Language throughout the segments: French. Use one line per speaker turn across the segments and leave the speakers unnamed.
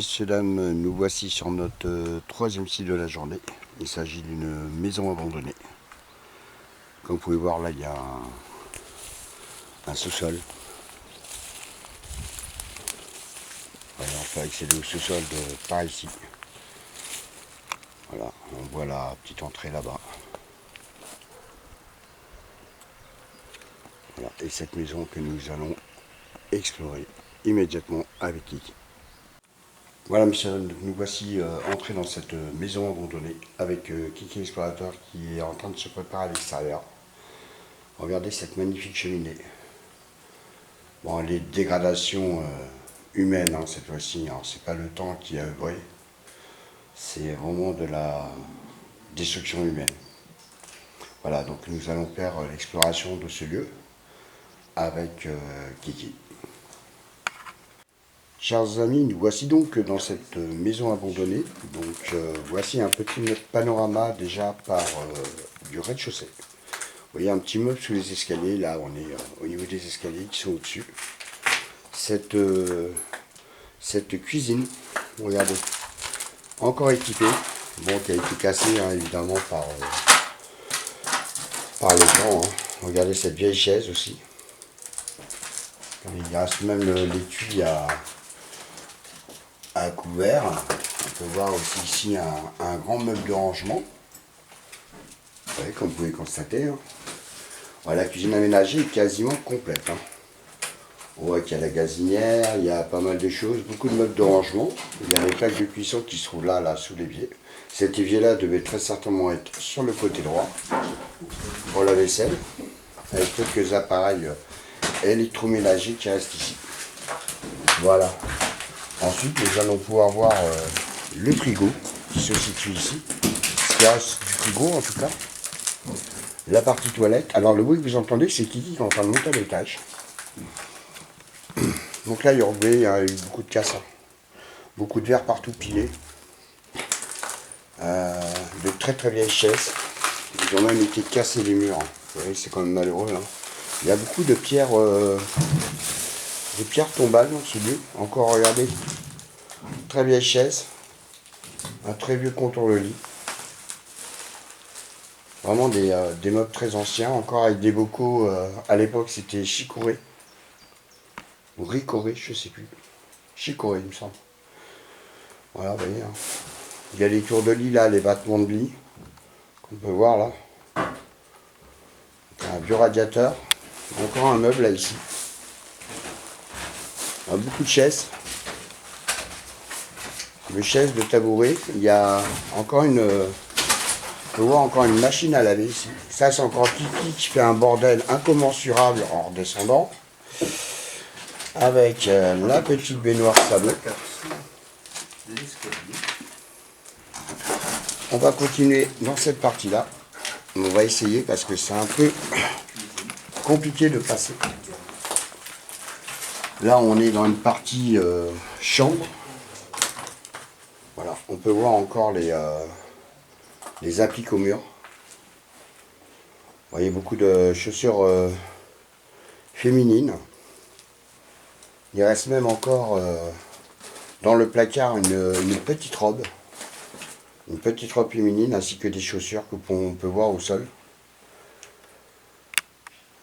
messieurs, dames, nous voici sur notre troisième site de la journée. Il s'agit d'une maison abandonnée. Comme vous pouvez voir, là, il y a un sous-sol. Voilà, on peut accéder au sous-sol par ici. Voilà, on voit la petite entrée là-bas. Voilà, et cette maison que nous allons explorer immédiatement avec Kiki. Voilà, Michel, nous voici entrés dans cette maison abandonnée avec Kiki l'explorateur qui est en train de se préparer à l'extérieur. Regardez cette magnifique cheminée. Bon, les dégradations humaines cette fois-ci, hein, c'est pas le temps qui a œuvré, c'est vraiment de la destruction humaine. Voilà, donc nous allons faire l'exploration de ce lieu avec Kiki. Chers amis, nous voici donc dans cette maison abandonnée. Donc voici un petit panorama déjà par du rez-de-chaussée. Vous voyez un petit meuble sous les escaliers, là on est au niveau des escaliers qui sont au-dessus. Cette cuisine, regardez, encore équipée, bon qui a été cassée hein, évidemment par les gens. Hein. Regardez cette vieille chaise aussi. Il reste même l'étui à couvert. On peut voir aussi ici un grand meuble de rangement. Vous voyez, comme vous pouvez constater. Hein. Voilà, la cuisine aménagée est quasiment complète. Hein. On voit qu'il y a la gazinière, il y a pas mal de choses, beaucoup de meubles de rangement. Il y a les plaques de cuisson qui se trouvent là sous l'évier. Cet évier-là devait très certainement être sur le côté droit pour la vaisselle, avec quelques appareils électroménagers qui restent ici. Voilà. Ensuite, nous allons pouvoir voir le frigo qui se situe ici. Ce qui reste du frigo en tout cas. La partie toilette. Alors le bruit que vous entendez, c'est Kiki qui est en train de monter à l'étage. Donc là, il y a eu beaucoup de casse. Hein. Beaucoup de verre partout pilés. De très très vieilles chaises. Ils ont même été cassés les murs. Hein. Vous voyez, c'est quand même malheureux. Hein. Il y a beaucoup de pierres tombales dans ce lieu. Encore, regardez. Très vieille chaise. Un très vieux contour de lit. Vraiment des meubles très anciens. Encore avec des bocaux. À l'époque, c'était chicorée. Ou ricoré, je sais plus. Chicoré, il me semble. Voilà, vous voyez. Hein. Il y a les tours de lit là, les battements de lit. Qu'on peut voir là. Un vieux radiateur. Encore un meuble là ici. Beaucoup de chaises. De chaises, de tabourets. Il y a encore on peut voir encore une machine à laver ici. Ça c'est encore Kiki qui fait un bordel incommensurable en redescendant. Avec la petite baignoire sablée. On va continuer dans cette partie-là. On va essayer parce que c'est un peu compliqué de passer. Là, on est dans une partie chambre. Voilà, on peut voir encore les appliques au mur. Vous voyez beaucoup de chaussures féminines. Il reste même encore dans le placard une petite robe. Une petite robe féminine ainsi que des chaussures qu'on peut voir au sol.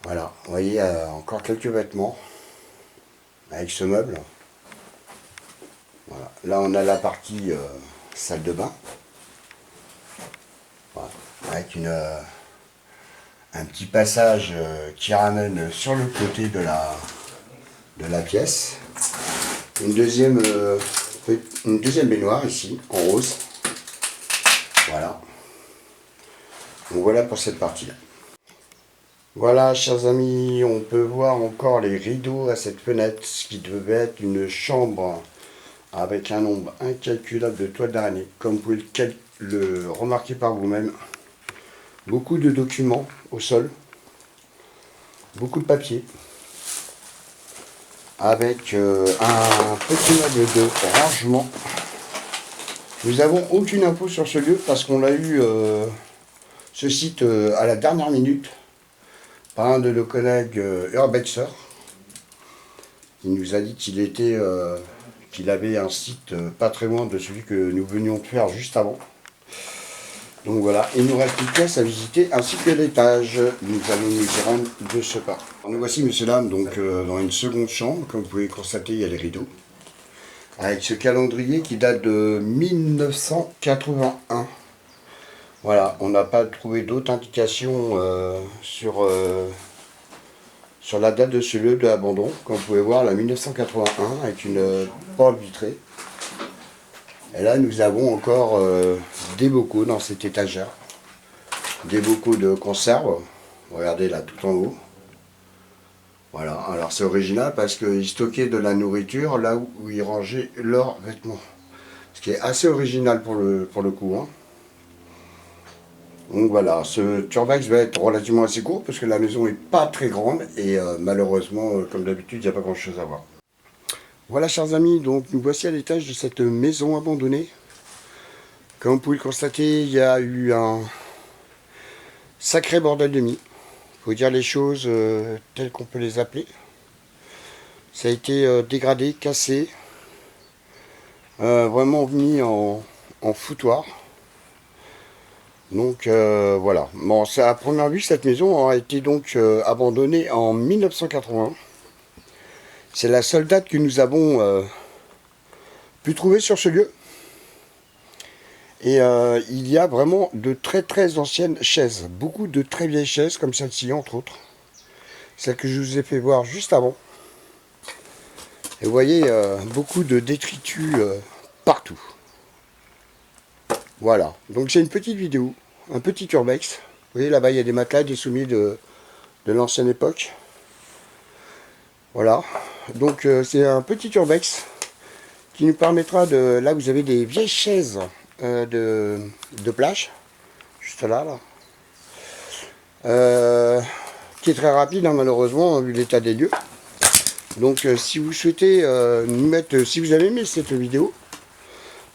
Voilà, vous voyez encore quelques vêtements avec ce meuble. Voilà. Là on a la partie salle de bain. Voilà. Avec un petit passage qui ramène sur le côté de la pièce. Une deuxième baignoire ici, en rose. Voilà. Donc voilà pour cette partie-là. Voilà, chers amis, on peut voir encore les rideaux à cette fenêtre, ce qui devait être une chambre avec un nombre incalculable de toiles d'araignée. Comme vous pouvez le remarquer par vous-même. Beaucoup de documents au sol. Beaucoup de papier. Avec un petit meuble de rangement. Nous n'avons aucune info sur ce lieu parce qu'on a eu ce site à la dernière minute par un de nos collègues urbexer qui nous a dit qu'il qu'il avait un site pas très loin de celui que nous venions de faire juste avant. Donc voilà, il nous reste une pièce à visiter ainsi que l'étage. Nous allons nous y rendre de ce pas. Alors nous voici, messieurs dames, donc dans une seconde chambre. Comme vous pouvez constater, il y a les rideaux. Avec ce calendrier qui date de 1981. Voilà, on n'a pas trouvé d'autres indications sur la date de ce lieu d'abandon. Comme vous pouvez voir, la 1981 avec une porte vitrée. Et là, nous avons encore des bocaux dans cette étagère. Des bocaux de conserve. Regardez là, tout en haut. Voilà, alors c'est original parce qu'ils stockaient de la nourriture là où ils rangeaient leurs vêtements. Ce qui est assez original pour le coup. Hein. Donc voilà, ce turbex va être relativement assez court parce que la maison n'est pas très grande et malheureusement, comme d'habitude, il n'y a pas grand chose à voir. Voilà, chers amis, donc nous voici à l'étage de cette maison abandonnée. Comme vous pouvez le constater, il y a eu un sacré bordel de nuit. Il faut dire les choses telles qu'on peut les appeler. Ça a été dégradé, cassé, vraiment mis en foutoir. Donc voilà. Bon, à première vue, cette maison a été donc abandonnée en 1980. C'est la seule date que nous avons pu trouver sur ce lieu. Et il y a vraiment de très très anciennes chaises. Beaucoup de très vieilles chaises, comme celle-ci entre autres. Celle que je vous ai fait voir juste avant. Et vous voyez, beaucoup de détritus partout. Voilà, donc c'est une petite vidéo, un petit urbex. Vous voyez là-bas, il y a des matelas, des soumis de l'ancienne époque. Voilà, donc c'est un petit urbex qui nous permettra de... Là, vous avez des vieilles chaises de plage, juste là, qui est très rapide, hein, malheureusement, vu l'état des lieux. Donc, si vous souhaitez nous mettre... Si vous avez aimé cette vidéo,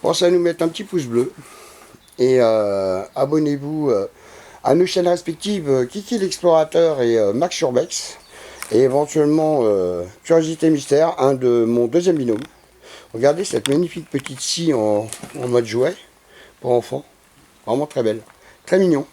pensez à nous mettre un petit pouce bleu. Et abonnez-vous à nos chaînes respectives Kiki l'Explorateur et Max Urbex. Et éventuellement Curiosité Mystère, un de mon deuxième binôme. Regardez cette magnifique petite scie en mode jouet pour enfants. Vraiment très belle. Très mignon.